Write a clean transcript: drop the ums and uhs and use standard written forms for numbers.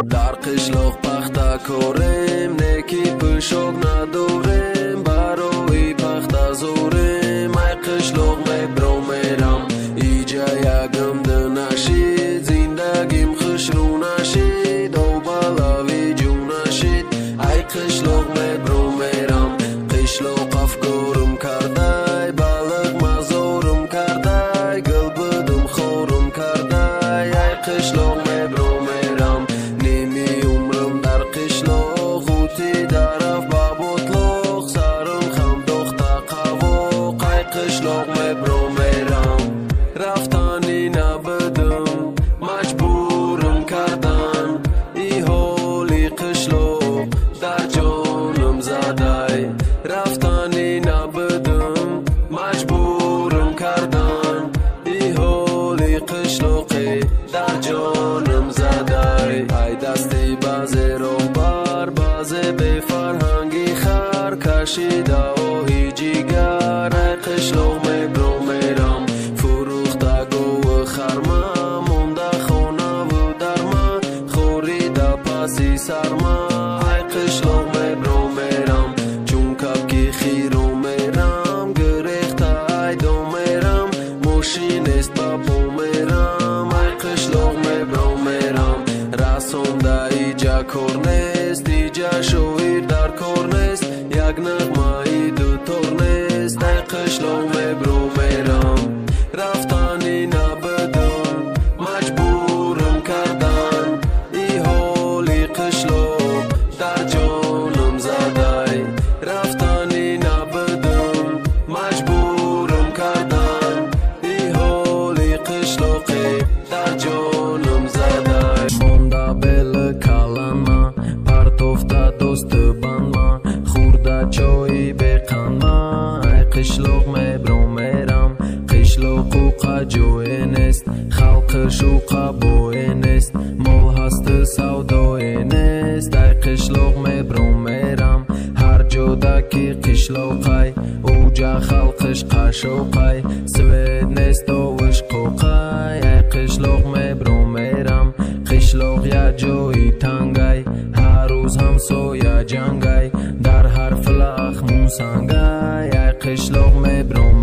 در قشلاق پخته کاریم نیکی پشاک نداریم برای پخته زوریم ای قشلاق میبرم میرم ایجا یکم ده نشید زندگیم خوش رو نشید او بلاوی جو نشید ای قشلاق میبرم میرم قشلاق افکارم کرده بالغ مزارم کرده گل بدم خورم کرده ای قشلاق میبرم میرم نیمی عمرم در قشلاق اوتی درف بابطلاق سرم خم دخته قواق ای قشلاق میبرم میرم رفتنی نبدم مجبورم کردن ای حالی قشلاق در جانم زده رفتنی نبدم مجبورم کردن ای حالی قشلاقی در جانم زده ای دستی بازی رو بر بازی به فرهنگی خر کشیده آهی جیگر ای قشلاق میبرم میرم فروخته گو خرمه مونده خانه و درمه خوریده پسی سرمه ای قشلاق میبرم میرم چون کبکی خیرو میرم گریخته ای دو میرم ماشینست بپو میرم ای قشلاق میبرم میرم رسانده ایجا کار نیست ایجا شویر در کار نیست یک نغمه ای دو تار نیست ای قشلاق میبرم میرم رفتنی نبدم مجبورم کردن ای حالی قشلاق در جانم زده رفتنی نبدم مجبورم کردن ای حالی قشلاقی در جانم زده مونده بل کلمه پرتفته دوست بندمه خورده چای بقندمه ای قشلاق میبرم میرم قشلاق و جای نیست خلقش و قبای نیست مال هست سودای نیست ای قشلاق میبرم میرم هر جا که قشلاقی اوجا خلقش قشوقی سوید نیست و عشقوقی ای قشلاق میبرم میرم قشلاق یا جای تنگی هر روز هم سویا جنگی در هر فلخ مون سنگی ای قشلاق میبرم